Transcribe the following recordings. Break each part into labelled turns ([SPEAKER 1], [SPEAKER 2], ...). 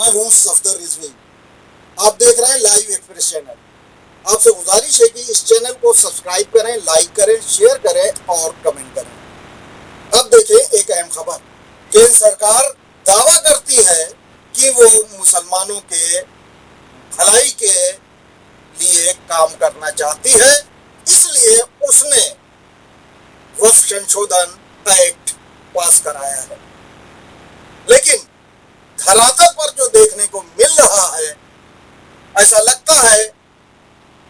[SPEAKER 1] मैं हूं सफदर रिजवी। आप देख रहे हैं लाइव एक्सप्रेस चैनल। आपसे गुजारिश है कि इस चैनल को सब्सक्राइब करें, लाइक करें, शेयर करें और कमेंट करें। अब देखें एक अहम खबर। केंद्र सरकार दावा करती है कि वो मुसलमानों के भलाई के लिए काम करना चाहती है, इसलिए उसने वक्फ संशोधन एक्ट पास कराया है। लेकिन धरातल पर जो देखने को मिल रहा है, ऐसा लगता है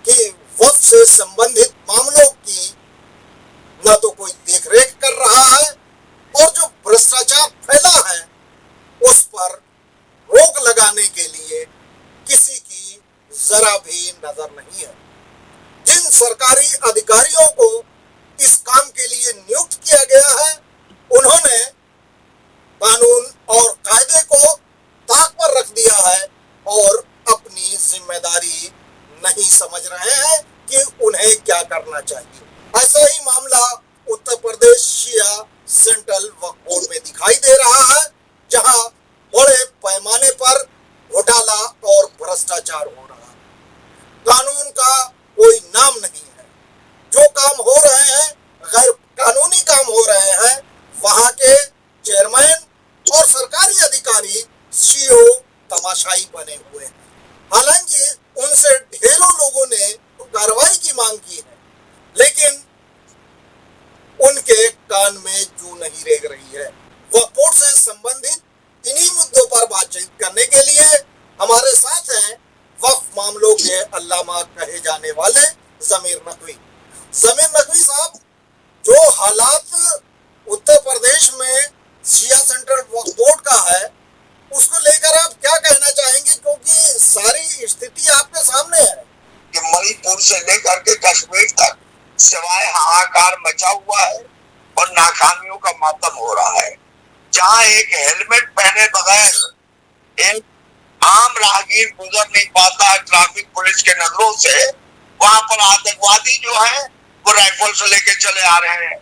[SPEAKER 1] कि वक्फ से संबंधित मामलों की न तो कोई देखरेख कर रहा है और जो भ्रष्टाचार फैला है उस पर रोक लगाने के लिए किसी की जरा भी नजर नहीं है। जिन सरकारी अधिकारियों को इस काम के लिए नियुक्त किया गया है, उन्होंने कानून और कायदे को ताक पर रख दिया है और अपनी जिम्मेदारी नहीं समझ रहे हैं कि उन्हें क्या करना चाहिए। ऐसा ही मामला उत्तर प्रदेश शिया सेंट्रल वक्फ बोर्ड में दिखाई दे रहा है, जहां बड़े पैमाने पर घोटाला और भ्रष्टाचार हो रहा है। कानून का कोई नाम नहीं है। जो काम हो रहे हैं, गैर कानूनी काम हो रहे हैं, वहां के चेयरमैन और सरकारी अधिकारी सीओ तमाशाई बने हुए हैं। हालांकि उनसे ढेरों लोगों ने कार्रवाई की मांग की है, लेकिन उनके कान में जू नहीं रेंग रही है। वक्फ बोर्ड से संबंधित इन्हीं मुद्दों पर बातचीत करने के लिए हमारे साथ हैं वक्फ मामलों के अल्लामा कहे जाने वाले जमीर नकवी। जमीर नकवी साहब, जो हालात उत्तर प्रदेश में शिया सेंट्रल वक्फ बोर्ड का है, उसको लेकर आप क्या कहना चाहेंगे, क्योंकि सारी स्थिति आपके सामने है
[SPEAKER 2] कि मणिपुर से लेकर के कश्मीर तक सिवाय हाहाकार मचा हुआ है और नाकामियों का मातम हो रहा है। जहां एक हेलमेट पहने बगैर एक आम राहगीर गुजर नहीं पाता है ट्रैफिक पुलिस के नजरों से, वहां पर आतंकवादी जो है वो राइफल से लेके चले आ रहे हैं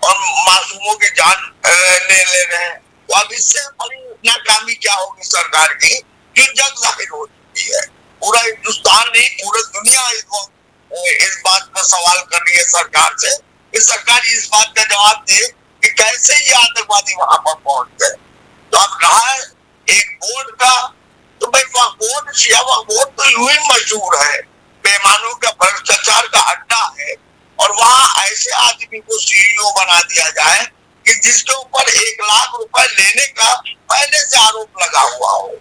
[SPEAKER 2] और मासूमों की जान ले रहे हैं। तो अब इससे बड़ी नाकामी क्या होगी सरकार की, कि जग जाहिर हो चुकी है। पूरा हिंदुस्तान नहीं, पूरी दुनिया इस बात पर सवाल कर रही है सरकार से कि सरकार इस बात का जवाब दे कि कैसे ये आतंकवादी वहां पर पहुंच गए। तो अब रहा एक बोर्ड का, तो भाई बोर्ड शिया बोर्ड तो यूं ही मशहूर है, बेईमानों का भ्रष्टाचार का अड्डा है। और वहां ऐसे आदमी को सीईओ बना दिया जाए कि जिसके ऊपर 1 लाख रुपए लेने का पहले से आरोप लगा हुआ हो।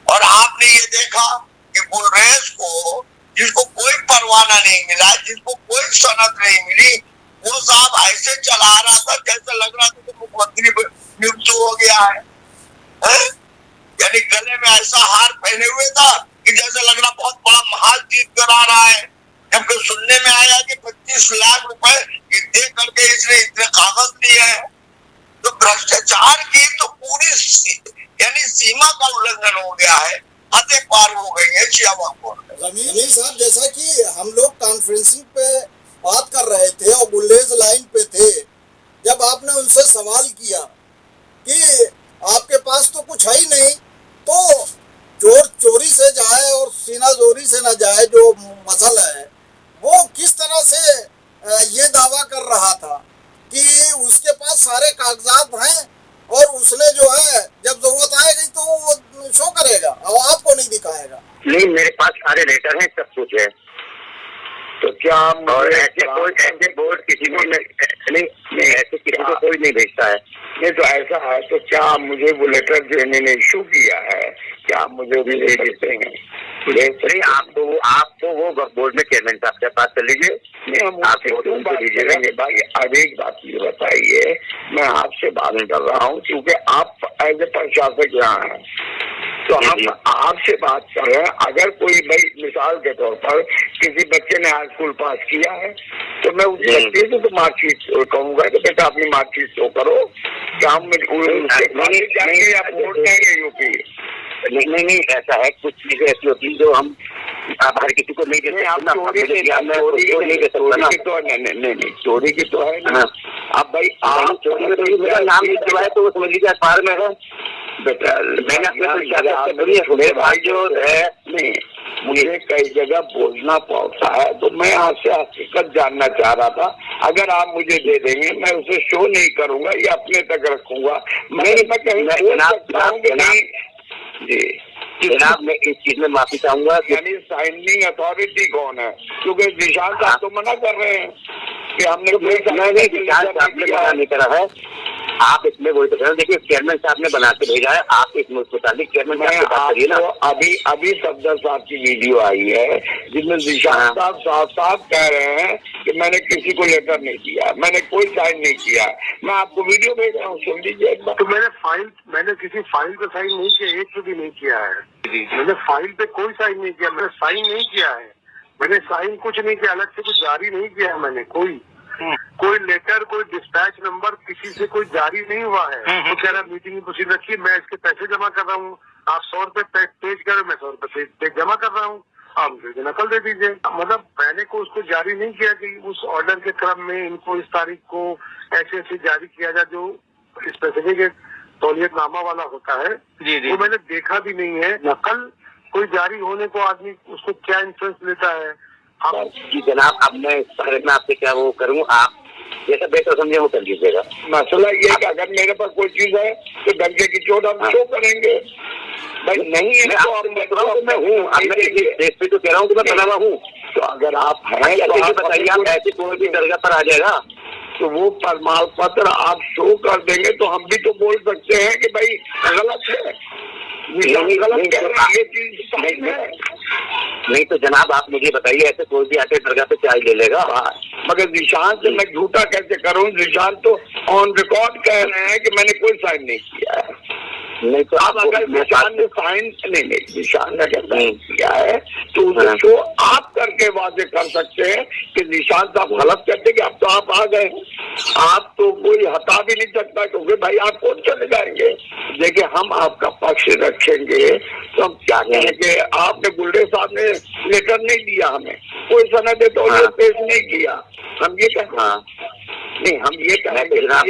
[SPEAKER 2] और आपने ये देखा कि बुलरेस को, जिसको कोई परवाना नहीं मिला, जिसको कोई सनद नहीं मिली, वो साहब ऐसे चला रहा था जैसे लग रहा था कि मुख्यमंत्री नियुक्त हो गया है। यानी गले में ऐसा हार पहने हुए था कि जैसे लग रहा बहुत बड़ा महाल जीत कर आ रहा है। जबकि सुनने में आया कि 25 लाख रुपए दे करके इसने इतने कागज दिए हैं। तो भ्रष्टाचार की तो पूरी यानी सीमा का उल्लंघन हो गया है, हदें पार हो गई है शिया वक्फ बोर्ड।
[SPEAKER 1] जमीर साहब, जैसा कि हम लोग कॉन्फ्रेंसिंग पे बात कर रहे थे और बुल्लेज लाइन पे थे, जब आपने उनसे सवाल किया कि आपके पास तो कुछ है ही नहीं, तो चोर चोरी से जाए और सीना जोरी से न जाए, जो मसला है वो किस तरह से ये दावा कर रहा था कि उसके पास सारे कागजात हैं और उसने जो है जब जरूरत आएगी तो वो शो करेगा और आपको नहीं दिखाएगा।
[SPEAKER 3] नहीं, मेरे पास सारे लेटर हैं, सब कुछ है। तो क्या और ऐसे बोर्ड किसी को नहीं, ऐसे किसी को कोई नहीं भेजता है।
[SPEAKER 4] नहीं तो ऐसा है, तो क्या मुझे वो लेटर जो इन्होंने इशू किया है, क्या मुझे भी दे देते हैं?
[SPEAKER 3] नहीं, आपको वो बोर्ड में चेयरमैन साहब के पास चल लीजिए,
[SPEAKER 4] भाई। अब एक बात ये बताइए, मैं आपसे बात नहीं कर रहा हूँ क्योंकि आप एज ए प्रशासक यहाँ हैं, तो हम आपसे बात कर रहे हैं। अगर कोई भाई मिसाल के तौर पर किसी बच्चे ने हाई स्कूल पास किया है, तो मैं उस बच्चे से तो मार्कशीट कहूँगा कि बेटा अपनी मार्कशीट शो करो, क्या हम जाएंगे या वोट देंगे यूपी?
[SPEAKER 3] नहीं, ऐसा है, कुछ चीजें ऐसी होती है जो हम आप हर किसी को नहीं दे सकते।
[SPEAKER 4] आप चोरी की तो है ना। अब भाई आप
[SPEAKER 3] चोरी में तो मेरा नाम लिखवाए तो वो समझ लीजिए अखबार में है
[SPEAKER 4] बेटा।
[SPEAKER 3] मैंने अपने मेरे भाई जो है
[SPEAKER 4] नहीं, मुझे कई जगह बोलना पड़ता है, तो मैं आपसे हकीकत जानना चाह रहा था। अगर आप मुझे दे देंगे मैं उसे शो नहीं करूंगा या अपने तक रखूंगा। मैं कहीं बोल सकता हूँ कि नहीं जी
[SPEAKER 3] जनाब, मैं इस चीज में माफी चाहूंगा।
[SPEAKER 4] यानी साइनिंग अथॉरिटी कौन है? क्योंकि निशान साहब तो मना कर रहे हैं कि हमने
[SPEAKER 3] मना नहीं करा है। आप इसमें वही तो कह रहे हैं, देखिए चेयरमैन साहब ने बना के भेजा है, आप इसमें मुताबिक चेयरमैन साहब बात करिए ना।
[SPEAKER 4] अभी सफदर साहब की वीडियो आई है जिसमें निशान साहब साफ कह रहे हैं कि मैंने किसी को लेटर नहीं दिया, मैंने कोई साइन नहीं किया। मैं आपको वीडियो भेज रहा हूँ, सुन लीजिए एक बार।
[SPEAKER 5] तो मैंने किसी फाइल पे साइन नहीं किया, एक पे भी नहीं किया है। मैंने फाइल पे कोई साइन नहीं किया, मैंने साइन नहीं किया है। मैंने साइन कुछ नहीं किया, अलग से कुछ जारी नहीं किया है मैंने। कोई लेटर, कोई डिस्पैच नंबर किसी से कोई जारी नहीं हुआ है। तो कह रहा मीटिंग की प्रोसीड रखिए, मैं इसके पैसे जमा कर रहा हूँ, आप 100 रुपए पेज करें, मैं 100 रुपए पेज जमा कर रहा हूँ, आप मुझे नकल दे दीजिए। मतलब मैंने को उसको जारी नहीं किया कि उस ऑर्डर के क्रम में इनको इस तारीख को ऐसे जारी किया जाए जो स्पेसिफिक एक तौलियतनामा वाला होता है। वो मैंने देखा भी नहीं है। नकल कोई जारी होने को आदमी उसको क्या इंफ्लुएंस लेता है।
[SPEAKER 3] जी जनाब, अब मैं इस बारे में आपसे क्या वो करूँ, आप जैसा बेहतर समझे वो कर लीजिएगा।
[SPEAKER 4] मसला ये कि अगर मेरे पास कोई चीज है तो डंके की चोट हम शो करेंगे। भाई नहीं है तो
[SPEAKER 3] मैं हूँ, देश पे तो कह रहा हूँ कि मैं बना हुआ हूँ।
[SPEAKER 4] तो अगर आप हैं
[SPEAKER 3] तो बताइए, आप ऐसे कोई भी दरगाह पर आ जाएगा
[SPEAKER 4] तो वो प्रमाण पत्र आप शो कर देंगे तो हम भी तो बोल सकते हैं कि भाई गलत है, गलत कह रहे हैं, ये चीज सही है।
[SPEAKER 3] नहीं तो जनाब आप मुझे बताइए, ऐसे कोई भी आके दरगाह पे चाय ले लेगा।
[SPEAKER 4] मगर निशान से मैं झूठा कैसे करूं? निशान तो ऑन रिकॉर्ड कह रहे हैं कि मैंने कोई साइन नहीं किया है।
[SPEAKER 3] नहीं तो
[SPEAKER 4] अब अगर निशान ने साइन नहीं निशान ने अगर साइन किया है तो उसे शो आप करके वादे कर सकते हैं कि निशान साहब गलत कहते कि अब तो आप आ गए, आप तो कोई हटा भी नहीं सकता क्योंकि भाई आप कौन चले जाएंगे। देखिए हम आपका पक्ष रखेंगे तो हम क्या कहेंगे, आपने गुल्डे साहब ने लेटर नहीं दिया, हमें कोई सनद तो पेश नहीं किया, हम ये नहीं, हम ये कहेंगे
[SPEAKER 3] आप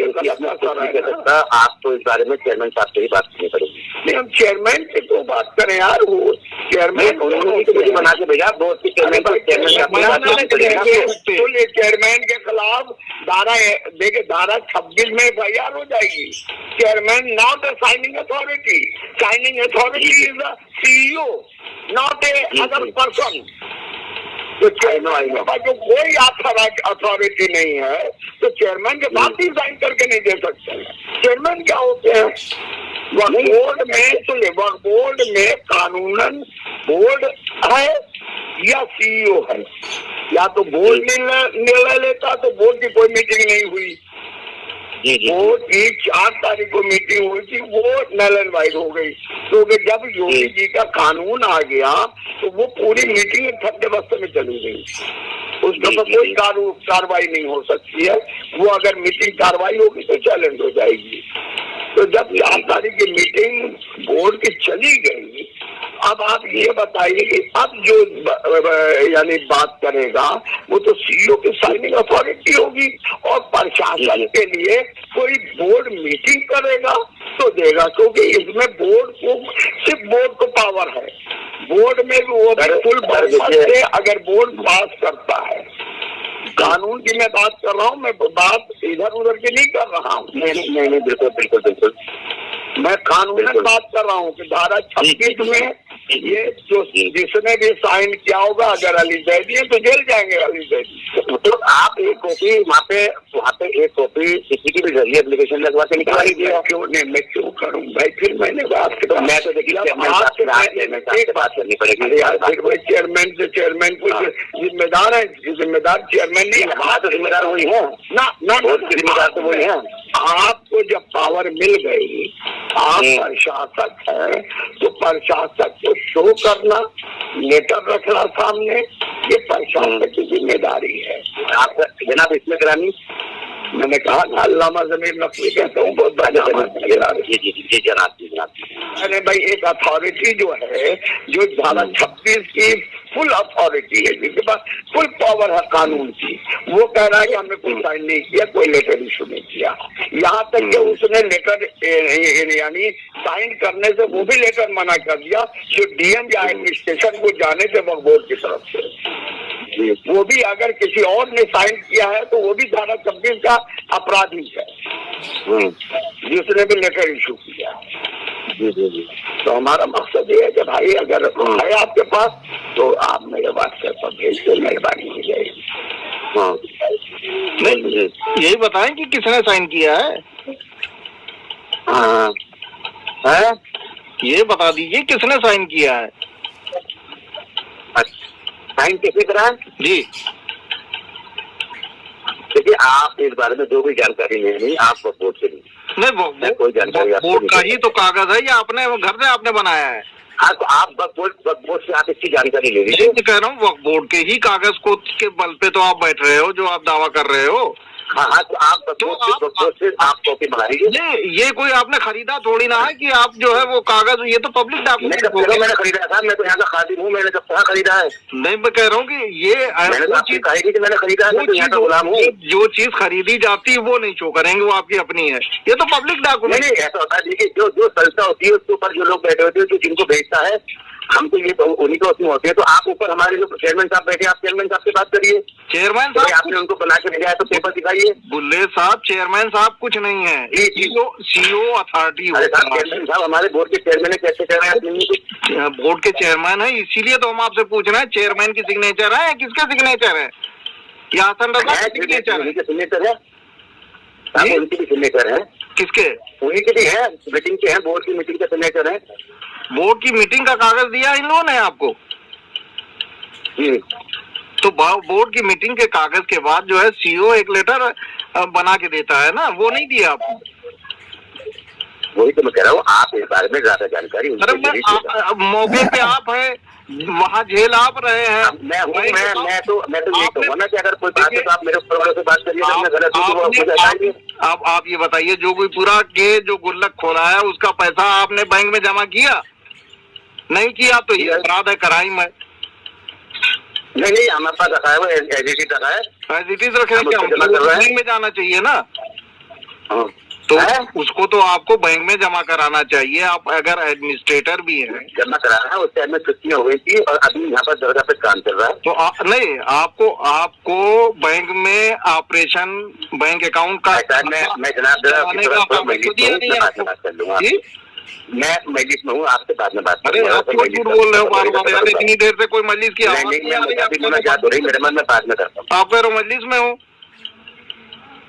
[SPEAKER 3] तो इस बारे में चेयरमैन साहब से ही बात करनी पड़ेगी।
[SPEAKER 4] नहीं, हम चेयरमैन से तो बात करें यार, वो चेयरमैन
[SPEAKER 3] उन्होंने तो मुझे बना के भेजा, बहुत सी चेयरमैन
[SPEAKER 4] चेयरमैन के खिलाफ धारा देखिए धारा 26 में FIR हो जाएगी। Chairman not a signing authority, signing authority is a CEO, not a other person. तो चेयरमैन के पास जो कोई अथॉरिटी नहीं है तो चेयरमैन के पास भी साइन करके नहीं दे सकते। चेयरमैन क्या होते हैं? वक्फ बोर्ड में कानूनन बोर्ड है या CEO है, या तो बोर्ड निर्णय लेता तो बोर्ड की कोई मीटिंग नहीं हुई। बोर्ड की 4 तारीख को मीटिंग हुई थी, वो नल एंड वाइड हो गई। तो जब योगी जी का कानून आ गया तो वो पूरी मीटिंग ठंडे बस्ते में चली गई, उसके ऊपर कोई कार्रवाई नहीं हो सकती है। वो अगर मीटिंग कार्रवाई होगी तो चैलेंज हो जाएगी। तो जब 4 तारीख की मीटिंग बोर्ड की चली गई, अब आप ये बताइए कि अब जो यानी बात करेगा वो तो CEO की साइनिंग अथॉरिटी होगी और प्रशासन के लिए कोई बोर्ड मीटिंग करेगा तो देगा, क्योंकि इसमें बोर्ड को सिर्फ बोर्ड को पावर है। बोर्ड में भी वो फुल बहुमत से अगर बोर्ड पास करता है, कानून की मैं बात कर रहा हूँ, मैं बात इधर उधर की नहीं कर रहा हूँ।
[SPEAKER 3] नहीं बिल्कुल
[SPEAKER 4] मैं कानून बात कर रहा हूँ कि धारा 26 में ये जो जिसने भी साइन किया होगा अगर अली जैदी है तो जेल जाएंगे अली जैदी।
[SPEAKER 3] तो आप एक कॉपी वहाँ पे एक कॉपी किसी की भी जरिए एप्लीकेशन लगवा के निकाल लीजिए।
[SPEAKER 4] क्यों नहीं, मैं क्यों करूँ भाई? फिर मैंने बात
[SPEAKER 3] तो मैं तो देखिए एक बात करनी पड़ेगी यार,
[SPEAKER 4] फिर वही चेयरमैन से चेयरमैन को जिम्मेदार है, जिम्मेदार चेयरमैन नहीं है।
[SPEAKER 3] हाँ तो जिम्मेदार वही है ना, जिम्मेदार तो वही है।
[SPEAKER 4] आपको जब पावर मिल गई, आप प्रशासक है तो प्रशासक को शो करना, लेटर रखना सामने, ये प्रशासक की जिम्मेदारी है।
[SPEAKER 3] आप जनाब इसमें करानी,
[SPEAKER 4] मैंने कहा ना अल्लामा ज़मीर नकवी कहता हूँ बहुत
[SPEAKER 3] जी जनाब।
[SPEAKER 4] अरे भाई एक अथॉरिटी जो है जो धारा 26 की फुल अथॉरिटी है, जिसके पास फुल पावर है कानून की, वो कह रहा है कि हमने कोई साइन नहीं किया, कोई लेटर इशू नहीं किया। यहाँ तक कि उसने लेटर यानी साइन करने से वो भी लेटर मना कर दिया जो डीएम या एडमिनिस्ट्रेशन को जाने थे वक्फ बोर्ड की तरफ से। वो भी अगर किसी और ने साइन किया है तो वो भी धारा 26 का अपराधी है, जिसने भी लेटर इशू किया। तो हमारा मकसद ये है कि भाई अगर है आपके पास तो आप मेरे व्हाट्सएप पर भेज दो, मेहरबानी हो जाएगी।
[SPEAKER 6] नहीं, यही बताएं कि किसने साइन किया है।
[SPEAKER 4] हाँ है,
[SPEAKER 6] ये बता दीजिए किसने साइन किया है।
[SPEAKER 3] साइन किसी तरह
[SPEAKER 6] जी
[SPEAKER 3] देखिए, आप इस बारे में जो भी जानकारी लेनी आप बोर्ड से ली।
[SPEAKER 6] नहीं,
[SPEAKER 3] कोई जानकारी
[SPEAKER 6] बोर्ड का ही तो कागज है या अपने घर से आपने बनाया है।
[SPEAKER 3] हाँ, तो आप बोर्ड से आप इसकी जानकारी ले लीजिए।
[SPEAKER 6] मैं कह रहा हूँ बोर्ड के ही कागज को के बल पे तो आप बैठ रहे हो जो आप दावा कर रहे हो।
[SPEAKER 3] हाँ, तो आप बोर्ड से आप कॉपी बना लीजिए।
[SPEAKER 6] ये कोई आपने खरीदा थोड़ी ना है कि आप जो है वो कागज, ये तो पब्लिक डॉक्यूमेंट है।
[SPEAKER 3] मैंने खरीदा था, मैं तो यहाँ का खादिम हूँ, मैंने कब कहाँ खरीदा है।
[SPEAKER 6] नहीं, मैं कह रहा हूँ कि ये
[SPEAKER 3] मैंने खरीदा है, मैं तो यहाँ का गुलाम हूँ।
[SPEAKER 6] जो चीज खरीदी जाती है वो नहीं शो करेंगे, वो आपकी अपनी है। ये तो पब्लिक डॉक्यूमेंट
[SPEAKER 3] नहीं, ऐसा होता है। देखिए, जो संस्था होती है उसके ऊपर जो लोग बैठे होते हैं, जो जिनको भेजता है, हम तो ये उन्हीं को उसमें होते हैं। तो आप ऊपर हमारे जो चेयरमैन साहब बैठे, आप चेयरमैन साहब से बात करिए।
[SPEAKER 6] चेयरमैन
[SPEAKER 3] तो
[SPEAKER 6] साहब
[SPEAKER 3] आपने उनको बना के भेजा है तो पेपर दिखाइए।
[SPEAKER 6] बुल्ले साहब, चेयरमैन साहब कुछ नहीं है, सीओ अथॉरिटी
[SPEAKER 3] अरे साहब, चेयरमैन साहब हमारे बोर्ड के चेयरमैन है, कैसे कह रहे हैं?
[SPEAKER 6] बोर्ड के चेयरमैन है, इसीलिए तो हम आपसे पूछ रहे हैं चेयरमैन की सिग्नेचर है या किसके सिग्नेचर है? या आसन रखा सिग्नेचर है?
[SPEAKER 3] सिग्नेचर है, उनकी भी सिग्नेचर है।
[SPEAKER 6] किसके?
[SPEAKER 3] उन्हीं के भी है, मीटिंग के हैं, बोर्ड की मीटिंग का सिग्नेचर है।
[SPEAKER 6] बोर्ड की मीटिंग का कागज दिया इन लोगों ने आपको?
[SPEAKER 3] जी।
[SPEAKER 6] तो बोर्ड की मीटिंग के कागज के बाद जो है सीओ एक लेटर बना के देता है ना, वो नहीं दिया आपको?
[SPEAKER 3] वही तो मैं कह रहा हूँ, आप इस बारे में ज्यादा जानकारी।
[SPEAKER 6] अरे मौके पे आप है, वहाँ झेल आप रहे हैं।
[SPEAKER 3] मैं तो यही कहूँगा ना कि अगर कोई बात है तो आप मेरे ऊपर वालों से बात करिए, अगर मैं गलत हूँ तो मुझे बताइए।
[SPEAKER 6] अब आप ये बताइए, जो कोई पूरा के जो गुल्लक खोला है उसका पैसा आपने बैंक में जमा किया? नहीं किया तो ये अपराध है, क्राइम है।
[SPEAKER 3] नहीं, हमारे पास रखा है, वो एज इट रखा है।
[SPEAKER 6] एज इट इज रखे क्या? बैंक में जाना चाहिए ना, तो उसको तो आपको बैंक में जमा कराना चाहिए। आप अगर एडमिनिस्ट्रेटर भी हैं,
[SPEAKER 3] जमा कराना है। उस टाइम में छुट्टियां हुई थी और अभी यहाँ पर दरगाह पे काम चल रहा है।
[SPEAKER 6] तो नहीं, आपको बैंक में ऑपरेशन, बैंक अकाउंट का
[SPEAKER 3] मैं जनाब मैं मजलिस में हूँ, आपसे बाद में बात।
[SPEAKER 6] अरे आप क्यों झूठ बोल रहे हो बार-बार यार? इतनी देर से कोई मजलिस की आवाज नहीं आ रही,
[SPEAKER 3] मेरे मन में बात में करता हूँ।
[SPEAKER 6] आप कह रहे हो मजलिस में हो,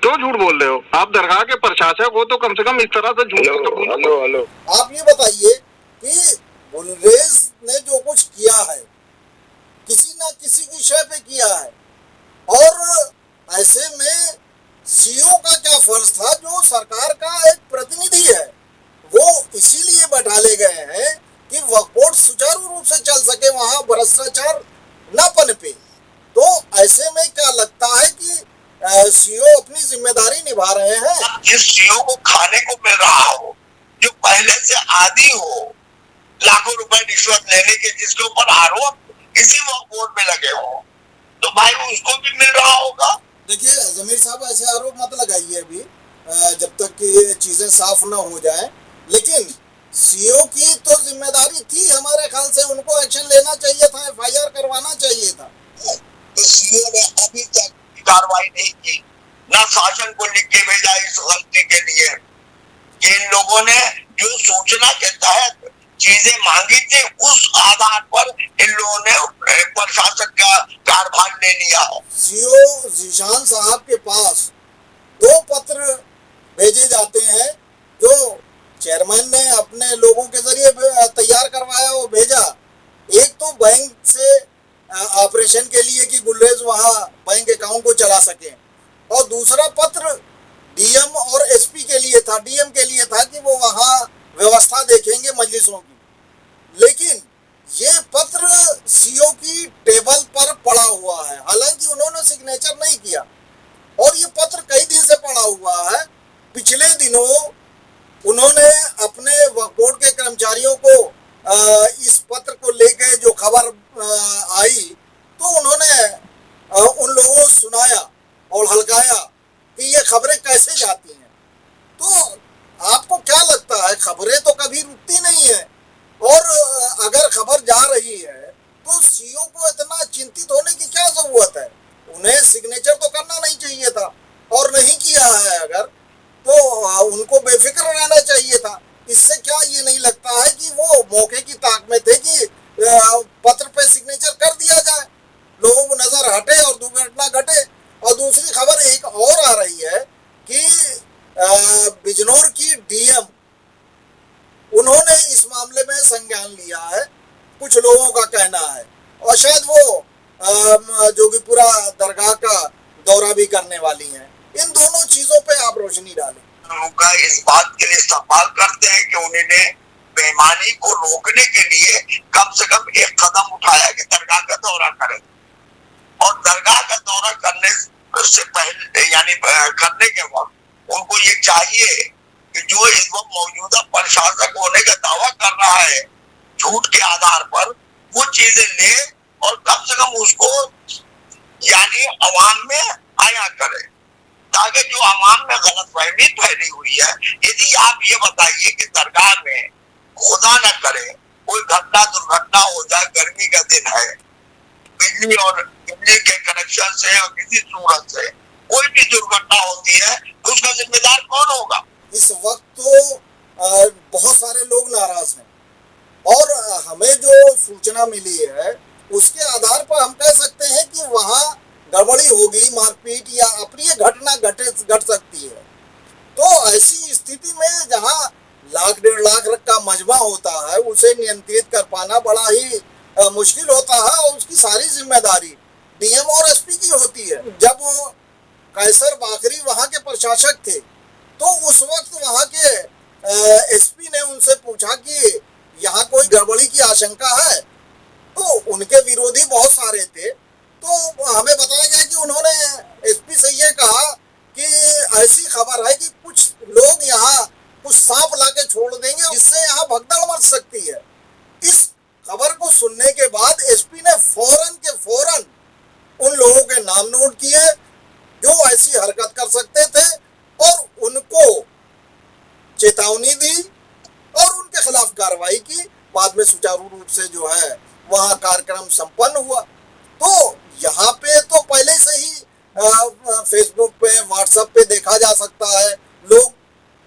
[SPEAKER 6] क्यों झूठ बोल रहे हो? आप दरगाह के प्रशासक हो तो कम से कम इस तरह से झूठ तो बोलो।
[SPEAKER 4] हेलो,
[SPEAKER 1] आप ये बताइए कि गुलरेज ने जो कुछ किया है किसी न किसी की शय पे किया है, और ऐसे में सीओ का क्या फर्ज था, जो सरकार का एक प्रतिनिधि है, वो इसीलिए बैठाले गए हैं कि वक्फ बोर्ड सुचारू रूप से चल सके, वहां भ्रष्टाचार न पनपे। तो ऐसे में क्या लगता है कि सीओ अपनी जिम्मेदारी निभा रहे हैं?
[SPEAKER 2] जिस सीओ को खाने को मिल रहा हो, जो पहले से आदी हो लाखों रुपए रिश्वत लेने के, जिसके ऊपर आरोप इसी वक्त बोर्ड में लगे हो, तो भाई उसको भी मिल रहा होगा।
[SPEAKER 1] देखिए जमीर साहब, ऐसे आरोप मत लगाइए अभी, जब तक कि ये चीजें साफ न हो जाए। लेकिन सीओ की तो जिम्मेदारी थी, हमारे ख्याल से उनको एक्शन लेना चाहिए था, FIR करवाना चाहिए था।
[SPEAKER 2] तो सीओ ने अभी तक कार्रवाई नहीं की, ना शासन को लिख के भेजा इस गलती के लिए। इन लोगों ने जो सूचना के तहत चीजें मांगी थी, उस आधार पर इन लोगों ने प्रशासक का कार्यभार ले लिया है।
[SPEAKER 1] सीओ जीशान साहब के पास 2 पत्र भेजे जाते हैं, जो चेयरमैन ने अपने लोगों के जरिए तैयार करवाया, वो भेजा। एक तो बैंक से ऑपरेशन के लिए कि गुलरेज वहां बैंक अकाउंट को चला सके, और दूसरा पत्र डीएम और एसपी के लिए था, डीएम के लिए था कि वो वहां व्यवस्था देखेंगे मजलिसों की। लेकिन ये पत्र सीओ की टेबल पर पड़ा हुआ है, हालांकि उन्होंने सिग्नेचर नहीं किया, और ये पत्र कई दिन से पड़ा हुआ है। पिछले दिनों उन्होंने अपने वक्फ बोर्ड के कर्मचारियों को इस पत्र को लेकर जो खबर आई तो उन्होंने उन लोगों को सुनाया और हल्काया कि ये खबरें कैसे जाती हैं। तो आपको क्या लगता है, खबरें तो कभी रुकती नहीं है, और अगर खबर जा रही है तो सीईओ को इतना चिंतित होने की क्या जरूरत है? उन्हें सिग्नेचर तो करना नहीं चाहिए था, और नहीं किया है अगर तो उनको बेफिक्र रहना चाहिए था। इससे क्या ये नहीं लगता है कि वो मौके की ताक में थे कि पत्र पे सिग्नेचर कर दिया जाए, लोगों को नजर हटे और दुर्घटना घटे। और दूसरी खबर एक और आ रही है कि बिजनौर की डीएम, उन्होंने इस मामले में संज्ञान लिया है, कुछ लोगों का कहना है, और शायद वो जोगीपुरा दरगाह का दौरा भी करने वाली हैं। इन दोनों चीजों पे आप रोशनी डालें।
[SPEAKER 2] का इस बात के लिए सवाल करते हैं कि उन्होंने बेईमानी को रोकने के लिए कम से कम एक कदम उठाया कि दरगाह का दौरा करें, और दरगाह का दौरा करने से पहले यानी करने के वक्त उनको ये चाहिए कि जो इस वक्त मौजूदा प्रशासक होने का दावा कर रहा है झूठ के आधार पर, वो चीजें ले और कम से कम उसको यानी अवाम में आया करे, ताकि जो अवाम में गलतफहमी फैली हुई है। यदि आप ये बताइए कि दरगाह में खुदा न करे कोई घटना दुर्घटना हो जाए, गर्मी का दिन है, बिजली के कनेक्शन से और किसी सूरत से कोई भी दुर्घटना होती है तो उसका जिम्मेदार कौन होगा?
[SPEAKER 1] इस वक्त तो बहुत सारे लोग नाराज हैं, और हमें जो सूचना मिली है उसके आधार पर हम कह सकते हैं कि वहाँ गड़बड़ी होगी, मारपीट या अप्रिय घटना घट सकती है। तो ऐसी स्थिति में जहाँ लाख 1.5 लाख का मजमा होता है, उसे नियंत्रित कर पाना बड़ा ही मुश्किल होता है, और उसकी सारी जिम्मेदारी डीएम और एसपी की होती है। जब कैसर बाकरी वहाँ के प्रशासक थे तो उस वक्त वहाँ के एसपी ने उनसे पूछा कि यहाँ कोई गड़बड़ी की आशंका है, तो उनके विरोधी बहुत सारे थे। तो हमें बताया गया कि उन्होंने एसपी से ये कहा कि ऐसी खबर है कि कुछ लोग यहाँ कुछ सांप लाके छोड़ देंगे जिससे यहाँ भगदड़ मच सकती है। इस खबर को सुनने के बाद एसपी ने फौरन के फौरन उन लोगों के नाम नोट किए जो ऐसी हरकत कर सकते थे, और उनको चेतावनी दी और उनके खिलाफ कार्रवाई की। बाद में सुचारू रूप से जो है वहाँ कार्यक्रम संपन्न हुआ। तो यहाँ पे तो पहले से ही फेसबुक पे, व्हाट्सएप पे देखा जा सकता है, लोग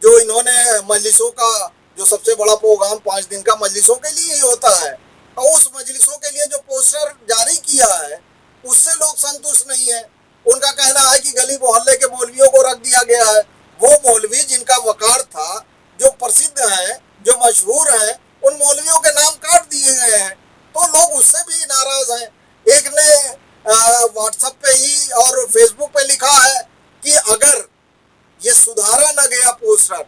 [SPEAKER 1] जो इन्होंने मजलिसों का जो सबसे बड़ा प्रोग्राम 5 दिन का मजलिसों के लिए ही होता है, और उस मजलिसों के लिए जो पोस्टर जारी किया है उससे लोग संतुष्ट नहीं है। उनका कहना है कि गली मोहल्ले के मौलवियों को रख दिया गया है। वो मौलवी जिनका वकार था, जो प्रसिद्ध है, जो मशहूर है, उन मौलवियों के नाम काट दिए गए हैं। तो लोग उससे भी नाराज हैं। एक ने व्हाट्सएप पे ही और फेसबुक पे लिखा है कि अगर ये सुधारा न गया पोस्टर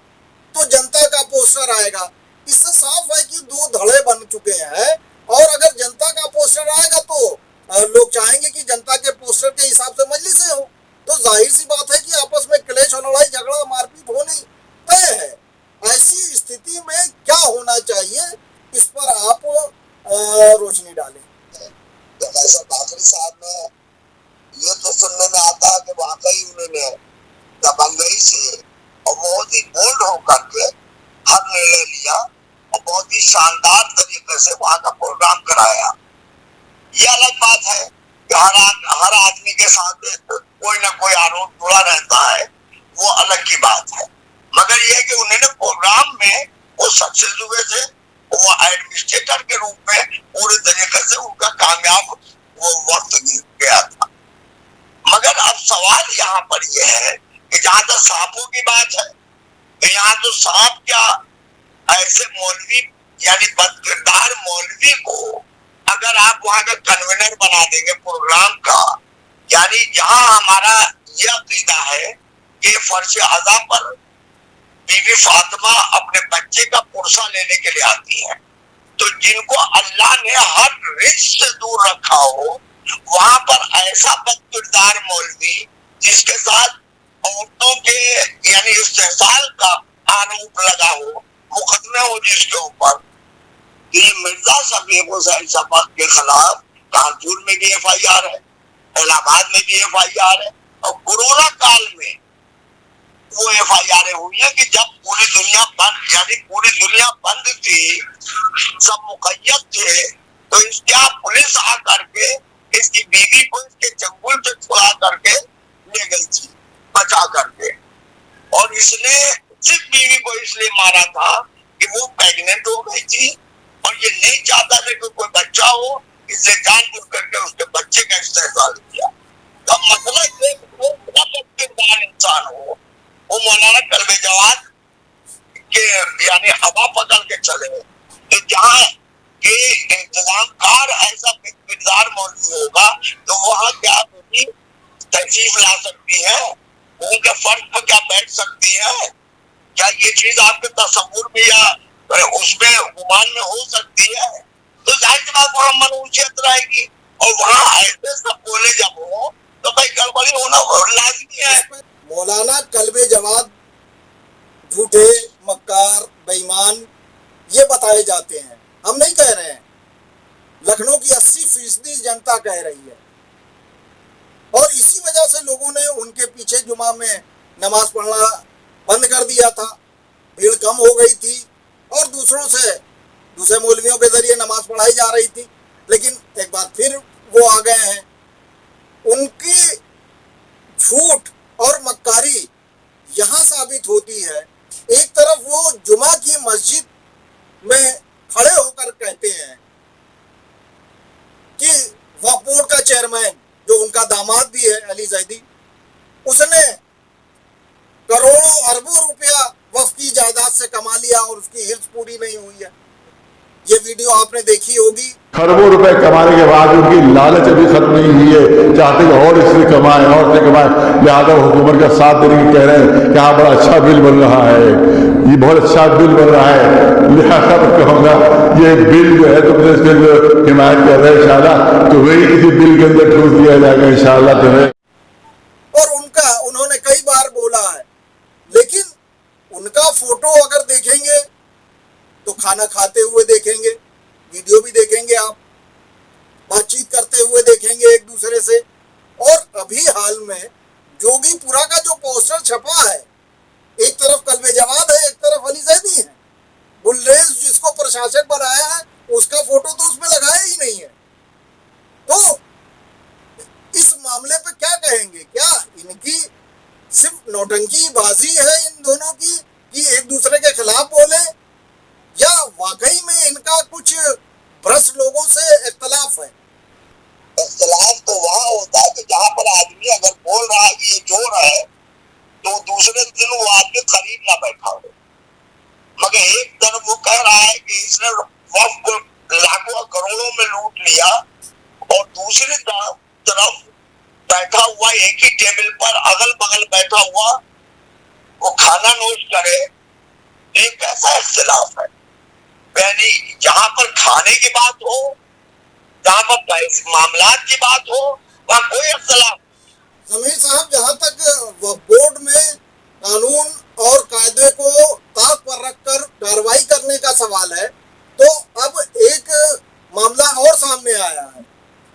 [SPEAKER 1] तो जनता का पोस्टर आएगा। इससे साफ है कि 2 धड़े बन चुके हैं, और अगर जनता का पोस्टर आएगा तो लोग चाहेंगे कि जनता के पोस्टर के हिसाब से मजलिसें हो। तो जाहिर सी बात है कि आपस में क्लेश और लड़ाई झगड़ा मारपीट होनी तय है। ऐसी स्थिति में क्या होना चाहिए, इस पर आप रोशनी डालें।
[SPEAKER 2] तो कैसर बाकरी साहब ने ये तो सुनने में आता है कि वाकई उन्होंने दबंगई से और बहुत ही बोल्ड होकर के हर निर्णय लिया और बहुत ही शानदार तरीके से वहां का प्रोग्राम कराया। ये अलग बात है कि हर आदमी के साथ कोई ना कोई आरोप जुड़ा रहता है, वो अलग की बात है। मगर ये कि उन्होंने प्रोग्राम में वो सक्सेस हुए थे, वो एडमिनिस्ट्रेटर के रूप में पूरे तरीके से उनका कामयाब वो वक्त गया था। मगर अब सवाल यहाँ पर यह है कि जहाँ तक सांपों की बात है, तो यहाँ तो सांप क्या ऐसे मौलवी यानी बदकिरदार मौलवी को अगर आप वहां का कन्वीनर बना देंगे प्रोग्राम का, यानी जहां हमारा यह अकीदा है कि फर्श अज़ा पर बीबी फातिमा अपने बच्चे का पुरसा लेने के लिए आती है, तो जिनको अल्लाह ने हर रिस्क से दूर रखा हो, वहां पर ऐसा बदकिरदार मौलवी जिसके साथ औरतों के यानी इस्तेहसाल का आरोप लगा हो, मुकदमे हो जिसके ऊपर, कि मिर्जा सफीक हुसैन शफक के खिलाफ कानपुर में भी FIR है, इलाहाबाद में भी FIR है, और कोरोना काल में वो FIR हुई है कि जब पूरी दुनिया बंद, यानी पूरी दुनिया बंद थी, सब मुकैयद थे, तो क्या पुलिस आ करके इसकी बीवी को इसके चंगुल से छुड़ा करके ले गई थी, बचा करके। और इसने सिर्फ बीवी को इसलिए मारा था कि वो प्रेग्नेंट हो गई थी और ये नहीं चाहता था कि कोई बच्चा हो, इसलिए जानबूझ करके उसके बच्चे का इस्तेमाल किया। तो मतलब ये वो बदकिरदार इंसान हो, वो मौलाना कल्बे जवाद के यानी हवा पकड़ के चले, तो जहाँ के इंतजामकार ऐसा किरदार मौजूद होगा तो वहाँ क्या तशरीफ ला सकती है, उनके फर्श पर क्या बैठ सकती है? क्या ये चीज आपके तस्वुर में या उसमें गुमान में हो सकती है? तो जाहिर सी बात वहाँ मनुष्यत रहेगी, और वहाँ ऐसे सब बोले जब हो तो भाई गड़बड़ी होना लाजमी है।
[SPEAKER 1] मौलाना कल्बे जवाद झूठे, मक्कार, बेईमान ये बताए जाते हैं, हम नहीं कह रहे हैं, लखनऊ की 80% जनता कह रही है। और इसी वजह से लोगों ने उनके पीछे जुमा में नमाज पढ़ना बंद कर दिया था, भीड़ कम हो गई थी और दूसरे मौलवियों के जरिए नमाज पढ़ाई जा रही थी। लेकिन एक बार फिर वो आ गए हैं, उनकी झूठ और मक्कारी यहाँ साबित होती है। एक तरफ वो जुमा की मस्जिद में खड़े होकर कहते हैं कि वक्फ बोर्ड का चेयरमैन जो उनका दामाद भी है अली जैदी, उसने करोड़ों अरबों रुपया वक्फ की जायदाद से कमा लिया और उसकी हिल्स पूरी नहीं हुई है। ये वीडियो आपने देखी होगी।
[SPEAKER 7] खरबों रुपए कमाने के बाद उनकी लालच अभी खत्म नहीं हुई है, चाहते कि और इससे कमाएं और से कमाएं, लिहाजा हुकूमत का साथ देने की कह रहे हैं कि हाँ बड़ा अच्छा बिल बन रहा है, ये बहुत अच्छा बिल बन रहा है, लिहाजा मैं कहूँगा ये बिल जो है तुमने इसके हिमायत कर रहे हैं, इंशाल्लाह तो वही किसी बिल के अंदर ठूस दिया जाएगा इंशाल्लाह तुम्हें।
[SPEAKER 1] और उन्होंने कई बार बोला है, लेकिन उनका फोटो अगर देखेंगे तो खाना खाते हुए देखेंगे, वीडियो भी देखेंगे, आप बातचीत करते हुए देखेंगे एक दूसरे से। और अभी हाल में जोगीपुरा का जो पोस्टर छपा है, एक तरफ कल्बे जवाद है, एक तरफ अली जैदी है। बुलरेज जिसको प्रशासक बनाया है उसका फोटो तो उसमें लगाया ही नहीं है। तो इस मामले पे क्या कहेंगे? क्या इनकी सिर्फ नौटंकी बाजी है इन दोनों की कि एक दूसरे के खिलाफ बोले, या वाकई में इनका कुछ भ्रष्ट लोगों से इख्तलाफ है?
[SPEAKER 2] इख्तलाफ तो वहाँ होता है कि जहाँ पर आदमी अगर बोल रहा है कि ये चोर है, तो दूसरे दिन वो आदमी खरीद ना बैठा हो। मगर एक तरफ वो कह रहा है कि इसने वक्फ को लाखों करोड़ों में लूट लिया, और दूसरी तरफ बैठा हुआ एक ही टेबल पर अगल बगल बैठा हुआ वो खाना नोश करे। एक ऐसा इख्तलाफ है, यानी जहाँ पर खाने की बात हो, जहाँ पर मामलात की बात हो, वहाँ कोई इख्तलाफ।
[SPEAKER 1] समीर साहब, जहाँ तक वक्फ बोर्ड में कानून और कायदे को ताक पर रखकर कार्रवाई करने का सवाल है, तो अब एक मामला और सामने आया है।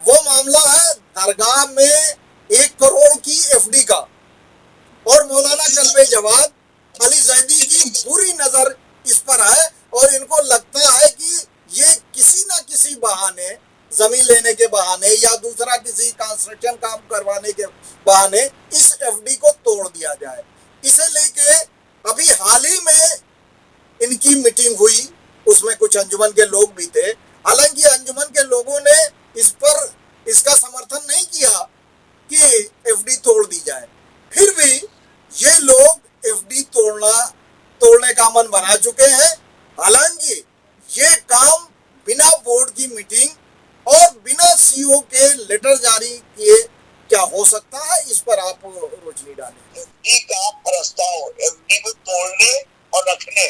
[SPEAKER 1] वो मामला है दरगाह में 1 करोड़ की FD का, और मौलाना कल्बे जवाद अली जैदी की पूरी नजर इस पर है, और इनको लगता है कि ये किसी ना किसी बहाने, जमीन लेने के बहाने या दूसरा किसी कंस्ट्रक्शन काम करवाने के बहाने इस FD को तोड़ दिया जाए। इसे लेके अभी हाल ही में इनकी मीटिंग हुई, उसमें कुछ अंजुमन के लोग भी थे। हालांकि अंजुमन के लोगों ने इस पर इसका समर्थन नहीं किया कि FD तोड़ दी जाए, फिर भी ये लोग FD तोड़ने का मन बना चुके हैं। हालांकि ये काम बिना बोर्ड की मीटिंग और बिना CO के लेटर जारी किए क्या हो सकता है, इस पर आप रोशनी डालें।
[SPEAKER 2] FD का प्रस्ताव, FD को तोड़ने और रखने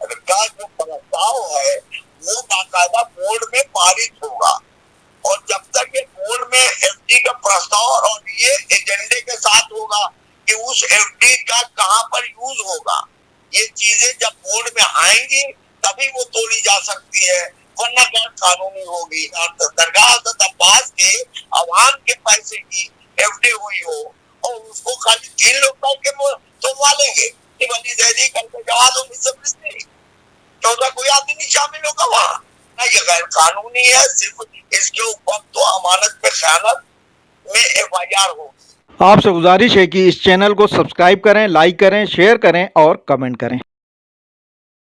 [SPEAKER 2] का जो प्रस्ताव है वो बाकायदा बोर्ड में पारित होगा, और जब तक ये बोर्ड में FD का प्रस्ताव और ये एजेंडे के साथ होगा कि उस FD का कहाँ पर यूज होगा, ये चीजें जब बोर्ड में आएंगी तभी वो तोड़ी जा सकती है, वरना गैर कानूनी होगी। दरगाह खान के पैसे की एफडी हुई हो और उसको खाली 3 लोग करके तोड़वा लेंगे कि बनी जैदी करके जवा दो 1920 14 कोई आदमी नहीं शामिल होगा वहां ना। ये गैर कानूनी है, सिर्फ इसके ऊपर तो अमानत पे खयानत में FIR हो।
[SPEAKER 8] आपसे गुजारिश है कि इस चैनल को सब्सक्राइब करें, लाइक करें, शेयर करें और कमेंट करें।